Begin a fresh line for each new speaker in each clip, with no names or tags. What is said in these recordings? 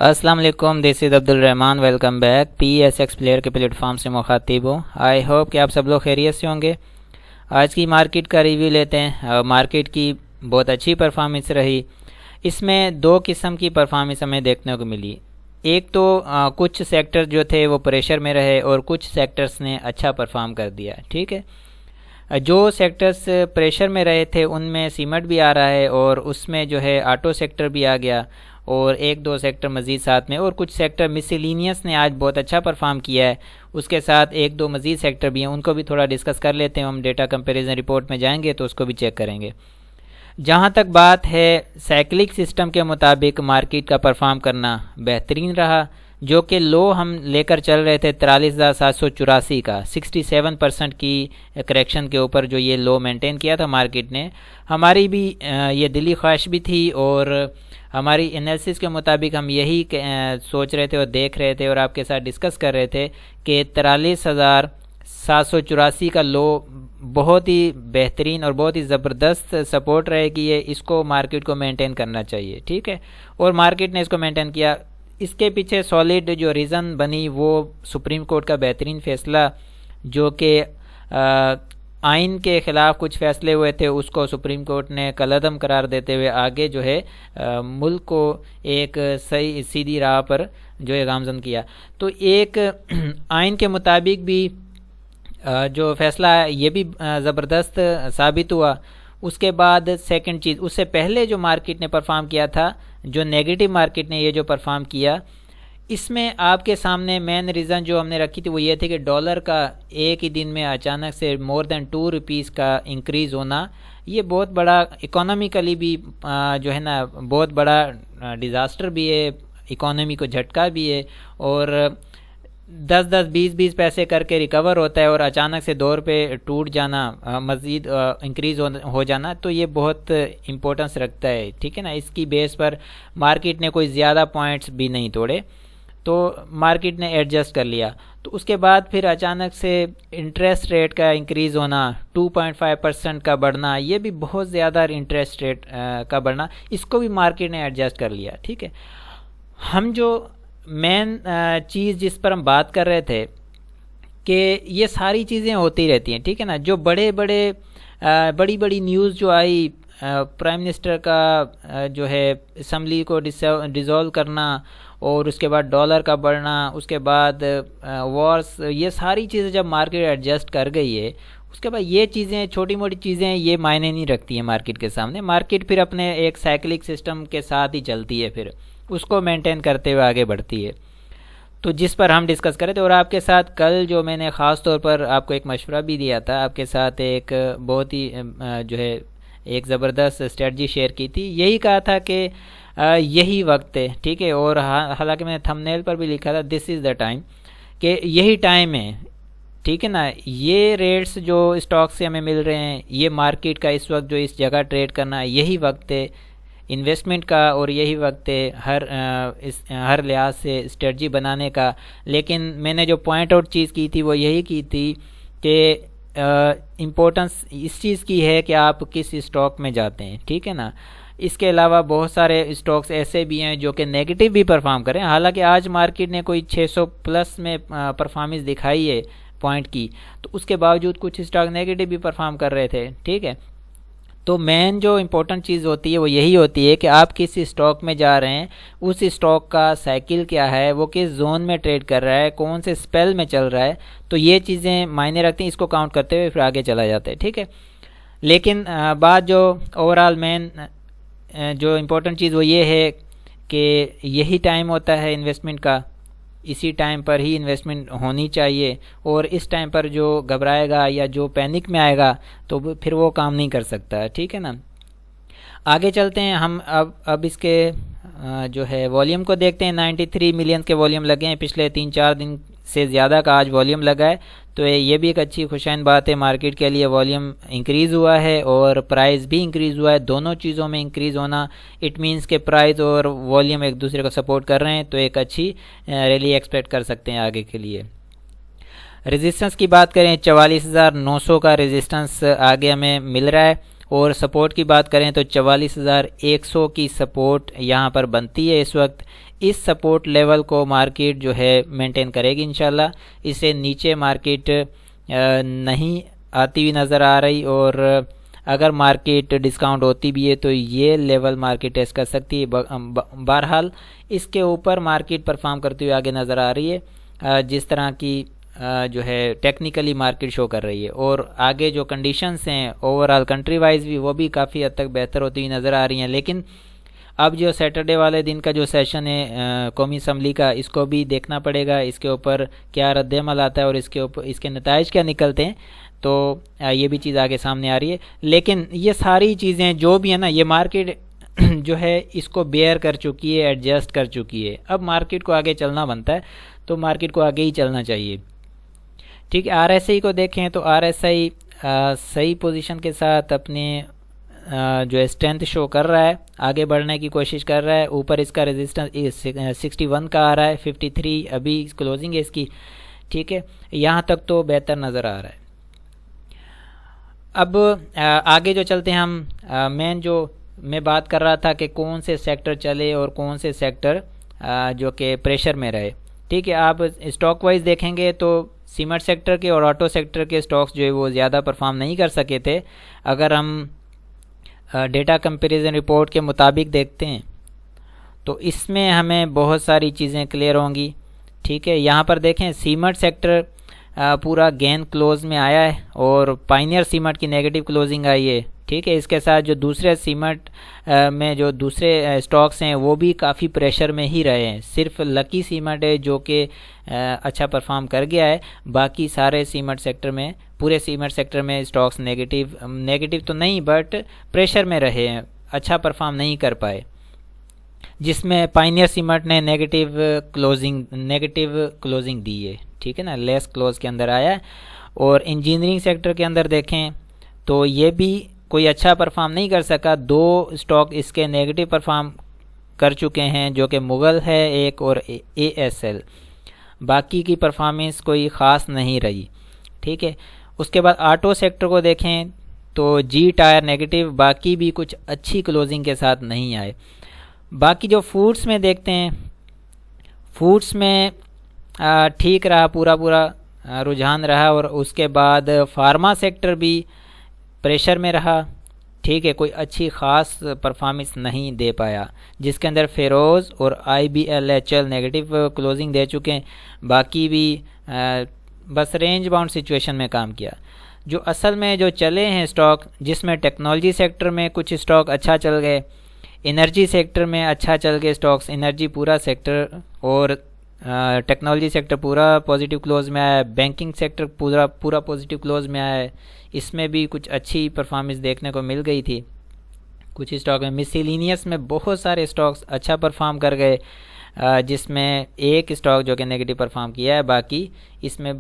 السلام علیکم، دس از عبد الرحمن، welcome back P S x player کے پلیٹ فارم سے مخاطب ہوں۔ آئی ہوپ کہ آپ سب لوگ خیریت سے ہوں گے۔ آج کی مارکیٹ کا ریویو لیتے ہیں۔ مارکیٹ کی بہت اچھی پرفارمنس رہی۔ اس میں دو قسم کی پرفارمنس ہمیں دیکھنے کو ملی۔ ایک تو کچھ سیکٹر جو تھے وہ پریشر میں رہے اور کچھ سیکٹرز نے اچھا پرفارم کر دیا، ٹھیک ہے۔ جو سیکٹرز پریشر میں رہے تھے ان میں سیمنٹ بھی آ رہا ہے اور اس میں جو ہے آٹو سیکٹر بھی آ گیا اور ایک دو سیکٹر مزید ساتھ میں، اور کچھ سیکٹر مسیلینیس نے آج بہت اچھا پرفارم کیا ہے۔ اس کے ساتھ ایک دو مزید سیکٹر بھی ہیں، ان کو بھی تھوڑا ڈسکس کر لیتے ہیں۔ ہم ڈیٹا کمپیریزن رپورٹ میں جائیں گے تو اس کو بھی چیک کریں گے۔ جہاں تک بات ہے سائیکلک سسٹم کے مطابق مارکیٹ کا پرفارم کرنا بہترین رہا، جو کہ لو ہم لے کر چل رہے تھے 43,784 کا، 67% کی کریکشن کے اوپر جو یہ لو مینٹین کیا تھا مارکیٹ نے۔ ہماری بھی یہ دلی خواہش بھی تھی اور ہماری انالیسس کے مطابق ہم یہی سوچ رہے تھے اور دیکھ رہے تھے اور آپ کے ساتھ ڈسکس کر رہے تھے کہ 43,784 کا لو بہت ہی بہترین اور بہت ہی زبردست سپورٹ رہے گی، یہ اس کو مارکیٹ کو مینٹین کرنا چاہیے، ٹھیک ہے۔ اور مارکیٹ نے اس کو مینٹین کیا۔ اس کے پیچھے سالڈ جو ریزن بنی وہ سپریم کورٹ کا بہترین فیصلہ، جو کہ آئین کے خلاف کچھ فیصلے ہوئے تھے، اس کو سپریم کورٹ نے کالعدم قرار دیتے ہوئے آگے جو ہے ملک کو ایک صحیح سیدھی راہ پر جو ہے گامزن کیا۔ تو ایک آئین کے مطابق بھی جو فیصلہ ہے یہ بھی زبردست ثابت ہوا۔ اس کے بعد سیکنڈ چیز، اس سے پہلے جو مارکیٹ نے پرفارم کیا تھا، جو نیگیٹو مارکیٹ نے یہ جو پرفارم کیا، اس میں آپ کے سامنے مین ریزن جو ہم نے رکھی تھی وہ یہ تھی کہ ڈالر کا ایک ہی دن میں اچانک سے مور دین 2 روپیز کا انکریز ہونا، یہ بہت بڑا اکانومیکلی بھی جو ہے نا بہت بڑا ڈیزاسٹر بھی ہے، اکانومی کو جھٹکا بھی ہے، اور 10 20 پیسے کر کے ریکور ہوتا ہے اور اچانک سے 2 روپے ٹوٹ جانا، مزید انکریز ہو جانا، تو یہ بہت امپورٹنس رکھتا ہے، ٹھیک ہے نا۔ اس کی بیس پر مارکیٹ نے کوئی زیادہ پوائنٹس بھی نہیں توڑے، تو مارکیٹ نے ایڈجسٹ کر لیا۔ تو اس کے بعد پھر اچانک سے انٹرسٹ ریٹ کا انکریز ہونا، 2.5% کا بڑھنا، یہ بھی بہت زیادہ انٹرسٹ ریٹ کا بڑھنا، اس کو بھی مارکیٹ نے ایڈجسٹ کر لیا، ٹھیک ہے۔ ہم جو مین چیز جس پر ہم بات کر رہے تھے کہ یہ ساری چیزیں ہوتی رہتی ہیں، ٹھیک ہے نا۔ جو بڑی بڑی نیوز جو آئی، پرائم منسٹر کا جو ہے اسمبلی کو ڈیزولو کرنا، اور اس کے بعد ڈالر کا بڑھنا، اس کے بعد وارس، یہ ساری چیزیں جب مارکیٹ ایڈجسٹ کر گئی ہے، اس کے بعد یہ چیزیں چھوٹی موٹی چیزیں یہ معنی نہیں رکھتی ہیں مارکیٹ کے سامنے۔ مارکیٹ پھر اپنے ایک سائیکلک سسٹم کے ساتھ ہی چلتی ہے، پھر اس کو مینٹین کرتے ہوئے آگے بڑھتی ہے۔ تو جس پر ہم ڈسکس کرے تھے، اور آپ کے ساتھ کل جو میں نے خاص طور پر آپ کو ایک مشورہ بھی دیا تھا، آپ کے ساتھ ایک بہت ہی جو ہے ایک زبردست اسٹریٹجی شیئر کی تھی، یہی کہا تھا کہ یہی وقت ہے، ٹھیک ہے۔ اور حالانکہ میں نے تھم نیل پر بھی لکھا تھا دس از دا ٹائم، کہ یہی ٹائم ہے، ٹھیک ہے نا۔ یہ ریٹس جو اسٹاک سے ہمیں مل رہے ہیں، یہ مارکیٹ کا اس وقت جو اس جگہ ٹریڈ کرنا ہے، یہی وقت ہے انویسٹمنٹ کا، اور یہی وقت ہے ہر لحاظ سے اسٹریٹجی بنانے کا۔ لیکن میں نے جو پوائنٹ آؤٹ چیز کی تھی وہ یہی کی تھی کہ امپورٹنس اس چیز کی ہے کہ آپ کس اسٹاک میں جاتے ہیں، ٹھیک ہے نا۔ اس کے علاوہ بہت سارے اسٹاکس ایسے بھی ہیں جو کہ نیگیٹو بھی پرفارم کریں، حالانکہ آج مارکیٹ نے کوئی 600 پلس میں پرفارمنس دکھائی ہے پوائنٹ کی، تو اس کے باوجود کچھ اسٹاک نیگیٹو بھی پرفارم کر رہے تھے، ٹھیک ہے۔ تو مین جو امپورٹنٹ چیز ہوتی ہے وہ یہی ہوتی ہے کہ آپ کس اسٹاک میں جا رہے ہیں، اس اسٹاک کا سائیکل کیا ہے، وہ کس زون میں ٹریڈ کر رہا ہے، کون سے سپیل میں چل رہا ہے، تو یہ چیزیں معنی رکھتی ہیں۔ اس کو کاؤنٹ کرتے ہوئے پھر آگے چلا جاتا ہے، ٹھیک ہے۔ لیکن بات جو اوور آل مین جو امپورٹنٹ چیز وہ یہ ہے کہ یہی ٹائم ہوتا ہے انویسٹمنٹ کا، اسی ٹائم پر ہی انویسٹمنٹ ہونی چاہیے، اور اس ٹائم پر جو گھبرائے گا یا جو پینک میں آئے گا تو پھر وہ کام نہیں کر سکتا، ٹھیک ہے نا۔ آگے چلتے ہیں ہم اب اس کے جو ہے والیوم کو دیکھتے ہیں۔ 93 ملین کے والیوم لگے ہیں، پچھلے 3-4 دن سے زیادہ کا آج والیوم لگا ہے، تو یہ بھی ایک اچھی خوشائن بات ہے مارکیٹ کے لیے۔ والیوم انکریز ہوا ہے اور پرائز بھی انکریز ہوا ہے، دونوں چیزوں میں انکریز ہونا اٹ مینس کہ پرائز اور والیوم ایک دوسرے کو سپورٹ کر رہے ہیں، تو ایک اچھی ریلی ایکسپیکٹ کر سکتے ہیں آگے کے لیے۔ ریزسٹنس کی بات کریں، 44,900 کا ریزسٹنس آگے ہمیں مل رہا ہے، اور سپورٹ کی بات کریں تو 44,100 کی سپورٹ یہاں پر بنتی ہے اس وقت۔ اس سپورٹ لیول کو مارکیٹ جو ہے مینٹین کرے گی انشاءاللہ. اس سے نیچے مارکیٹ نہیں آتی ہوئی نظر آ رہی، اور اگر مارکیٹ ڈسکاؤنٹ ہوتی بھی ہے تو یہ لیول مارکیٹ ٹیسٹ کر سکتی ہے. بہرحال اس کے اوپر مارکیٹ پرفارم کرتے ہوئے آگے نظر آ رہی ہے، جس طرح کی جو ہے ٹیکنیکلی مارکیٹ شو کر رہی ہے. اور آگے جو کنڈیشنز ہیں اوورال کنٹری وائز بھی، وہ بھی کافی حد تک بہتر ہوتی ہوئی نظر آ رہی ہیں. لیکن اب جو سیٹرڈے والے دن کا جو سیشن ہے قومی اسمبلی کا، اس کو بھی دیکھنا پڑے گا، اس کے اوپر کیا رد عمل آتا ہے اور اس کے نتائج کیا نکلتے ہیں. تو یہ بھی چیز آگے سامنے آ رہی ہے. لیکن یہ ساری چیزیں جو بھی ہیں نا، یہ مارکیٹ جو ہے اس کو بیئر کر چکی ہے، ایڈجسٹ کر چکی ہے. اب مارکیٹ کو آگے چلنا بنتا ہے، تو مارکیٹ کو آگے ہی چلنا چاہیے. ٹھیک ہے، آر ایس آئی کو دیکھیں تو آر ایس آئی صحیح پوزیشن کے ساتھ اپنے جو اسٹرینتھ شو کر رہا ہے، آگے بڑھنے کی کوشش کر رہا ہے. اوپر اس کا ریزسٹنس 61 کا آ رہا ہے، 53 ابھی کلوزنگ ہے اس کی. ٹھیک ہے، یہاں تک تو بہتر نظر آ رہا ہے. اب آگے جو چلتے ہیں ہم، مین جو میں بات کر رہا تھا کہ کون سے سیکٹر چلے اور کون سے سیکٹر جو کہ پریشر میں رہے. ٹھیک ہے، آپ اسٹاک وائز دیکھیں گے تو سیمنٹ سیکٹر کے اور آٹو سیکٹر کے اسٹاکس جو ہے وہ زیادہ پرفارم نہیں کر سکے تھے. اگر ہم ڈیٹا کمپیریزن رپورٹ کے مطابق دیکھتے ہیں تو اس میں ہمیں بہت ساری چیزیں کلیئر ہوں گی. ٹھیک ہے، یہاں پر دیکھیں سیمنٹ سیکٹر پورا گین کلوز میں آیا ہے، اور پائنیئر سیمنٹ کی نیگیٹو کلوزنگ آئی ہے. ٹھیک ہے، اس کے ساتھ جو دوسرے سیمنٹ میں جو دوسرے اسٹاکس ہیں وہ بھی کافی پریشر میں ہی رہے ہیں. صرف لکی سیمنٹ ہے جو کہ اچھا پرفارم کر گیا ہے. باقی سارے سیمنٹ سیکٹر میں، پورے سیمنٹ سیکٹر میں اسٹاکس نیگیٹو تو نہیں بٹ پریشر میں رہے ہیں، اچھا پرفارم نہیں کر پائے. جس میں پائنیئر سیمنٹ نے نیگیٹو کلوزنگ دی ہے. ٹھیک ہے نا، لیس کلوز کے اندر آیا ہے. اور انجینئرنگ سیکٹر کے اندر دیکھیں تو یہ بھی کوئی اچھا پرفارم نہیں کر سکا. 2 اسٹاک اس کے نیگیٹو پرفارم کر چکے ہیں، جو کہ مغل ہے ایک اور اے ایس ایل. باقی کی پرفارمنس کوئی خاص نہیں رہی. ٹھیک ہے، اس کے بعد آٹو سیکٹر کو دیکھیں تو جی ٹائر نیگیٹو، باقی بھی کچھ اچھی کلوزنگ کے ساتھ نہیں آئے. باقی جو فوڈس میں دیکھتے ہیں، فوڈس میں ٹھیک رہا، پورا رجحان رہا. اور اس کے بعد فارما سیکٹر بھی پریشر میں رہا. ٹھیک ہے، کوئی اچھی خاص پرفارمنس نہیں دے پایا، جس کے اندر فیروز اور I B L H L negative closing دے چکے ہیں. باقی بھی بس رینج باؤنڈ سچویشن میں کام کیا. جو اصل میں جو چلے ہیں اسٹاک، جس میں ٹیکنالوجی سیکٹر میں کچھ اسٹاک اچھا چل گئے، انرجی سیکٹر میں اچھا چل گئے اسٹاکس، انرجی پورا سیکٹر اور ٹیکنالوجی سیکٹر پورا پازیٹیو کلوز میں آیا ہے. بینکنگ سیکٹر پورا پازیٹیو کلوز میں آیا ہے. اس میں بھی کچھ اچھی پرفارمنس دیکھنے کو مل گئی تھی. کچھ اسٹاک میں مسیلینیس میں بہت سارے اسٹاکس اچھا پرفارم کر گئے، جس میں ایک اسٹاک جو کہ نیگیٹو پرفارم کیا ہے. باقی اس میں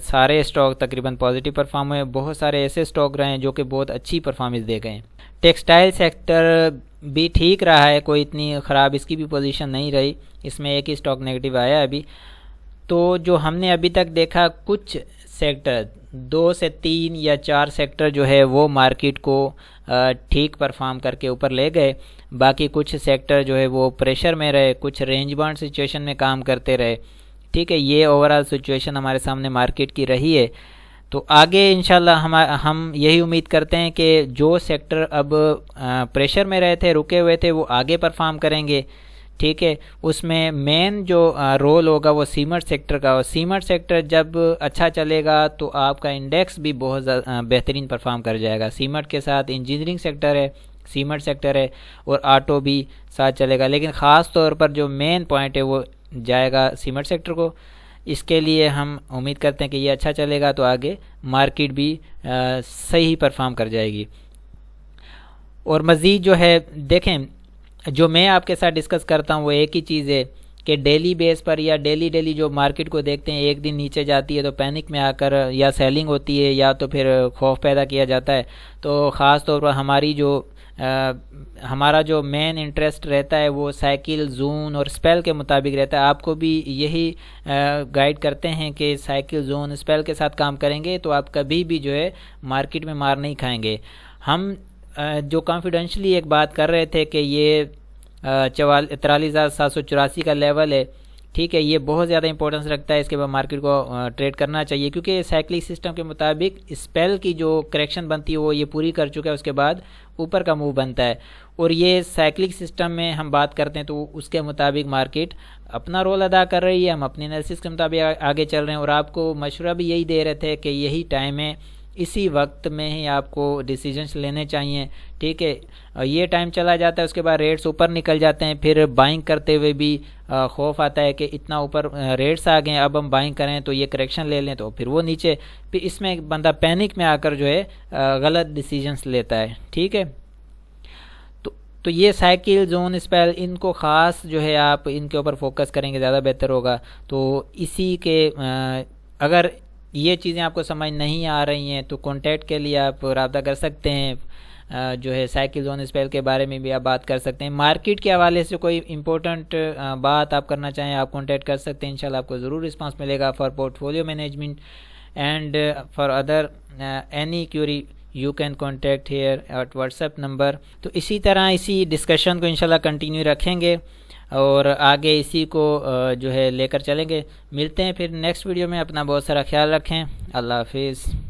سارے اسٹاک تقریباً پازیٹیو پرفارم ہوئے. بہت سارے ایسے اسٹاک رہے ہیں جو کہ بہت اچھی پرفارمنس دے گئے ہیں. ٹیکسٹائل سیکٹر بھی ٹھیک رہا ہے، کوئی اتنی خراب اس کی بھی پوزیشن نہیں رہی. اس میں ایک ہی اسٹاک نیگیٹو آیا ابھی. تو جو ہم نے ابھی تک دیکھا، کچھ سیکٹر 2 سے 3 یا 4 سیکٹر جو ہے وہ مارکیٹ کو ٹھیک پرفارم کر کے اوپر لے گئے. باقی کچھ سیکٹر جو ہے وہ پریشر میں رہے، کچھ رینج بانڈ سچویشن میں کام کرتے رہے. ٹھیک ہے، یہ اوورال سچویشن ہمارے سامنے مارکیٹ کی رہی ہے. تو آگے انشاءاللہ ہم یہی امید کرتے ہیں کہ جو سیکٹر اب پریشر میں رہے تھے، رکے ہوئے تھے، وہ آگے پرفارم کریں گے. ٹھیک ہے، اس میں مین جو رول ہوگا وہ سیمنٹ سیکٹر کا. اور سیمنٹ سیکٹر جب اچھا چلے گا تو آپ کا انڈیکس بھی بہت بہترین پرفارم کر جائے گا. سیمنٹ کے ساتھ انجینئرنگ سیکٹر ہے، سیمنٹ سیکٹر ہے، اور آٹو بھی ساتھ چلے گا. لیکن خاص طور پر جو مین پوائنٹ ہے وہ جائے گا سیمنٹ سیکٹر کو. اس کے لیے ہم امید کرتے ہیں کہ یہ اچھا چلے گا تو آگے مارکیٹ بھی صحیح پرفارم کر جائے گی. اور مزید جو ہے دیکھیں، جو میں آپ کے ساتھ ڈسکس کرتا ہوں وہ ایک ہی چیز ہے کہ ڈیلی بیس پر یا ڈیلی جو مارکیٹ کو دیکھتے ہیں، ایک دن نیچے جاتی ہے تو پینک میں آ کر یا سیلنگ ہوتی ہے یا تو پھر خوف پیدا کیا جاتا ہے. تو خاص طور پر ہمارا جو مین انٹرسٹ رہتا ہے وہ سائیکل، زون اور اسپیل کے مطابق رہتا ہے. آپ کو بھی یہی گائیڈ کرتے ہیں کہ سائیکل، زون، اسپیل کے ساتھ کام کریں گے تو آپ کبھی بھی جو ہے مارکیٹ میں مار نہیں کھائیں گے. ہم جو کانفیڈینشلی ایک بات کر رہے تھے کہ یہ 43,784 کا لیول ہے، ٹھیک ہے، یہ بہت زیادہ امپورٹنس رکھتا ہے، اس کے بعد مارکیٹ کو ٹریڈ کرنا چاہیے، کیونکہ سائیکلک سسٹم کے مطابق اسپیل کی جو کریکشن بنتی ہے وہ یہ پوری کر چکا ہے، اس کے بعد اوپر کا موو بنتا ہے، اور یہ سائیکلک سسٹم میں ہم بات کرتے ہیں تو اس کے مطابق مارکیٹ اپنا رول ادا کر رہی ہے، ہم اپنے انالیسس کے مطابق آگے چل رہے ہیں، اور آپ کو مشورہ بھی یہی دے رہے تھے کہ یہی ٹائم ہے، اسی وقت میں ہی آپ کو ڈیسیجنس لینے چاہیے، ٹھیک ہے، یہ ٹائم چلا جاتا ہے، اس کے بعد ریٹس اوپر نکل جاتے ہیں، پھر بائنگ کرتے ہوئے بھی خوف آتا ہے کہ اتنا اوپر ریٹس آ گئے ہیں، اب ہم بائنگ کریں تو یہ کریکشن لے لیں تو پھر وہ نیچے، پھر اس میں بندہ پینک میں آ کر جو ہے غلط ڈیسیجنس لیتا ہے، ٹھیک ہے۔ تو یہ سائیکل زون اسپیل ان کو خاص جو ہے آپ ان کے اوپر فوکس کریں گے زیادہ بہتر ہوگا۔ تو اسی کے اگر یہ چیزیں آپ کو سمجھ نہیں آ رہی ہیں تو کانٹیکٹ کے لیے آپ رابطہ کر سکتے ہیں، جو ہے سائیکل زون اسپیل کے بارے میں بھی آپ بات کر سکتے ہیں، مارکیٹ کے حوالے سے کوئی امپورٹنٹ بات آپ کرنا چاہیں آپ کانٹیکٹ کر سکتے ہیں، انشاءاللہ آپ کو ضرور رسپانس ملے گا۔ For portfolio management and for other any query you can contact here at WhatsApp number. تو اسی طرح اسی ڈسکشن کو انشاءاللہ کنٹینیو رکھیں گے اور آگے اسی کو جو ہے لے کر چلیں گے۔ ملتے ہیں پھر نیکسٹ ویڈیو میں، اپنا بہت سارا خیال رکھیں، اللہ حافظ۔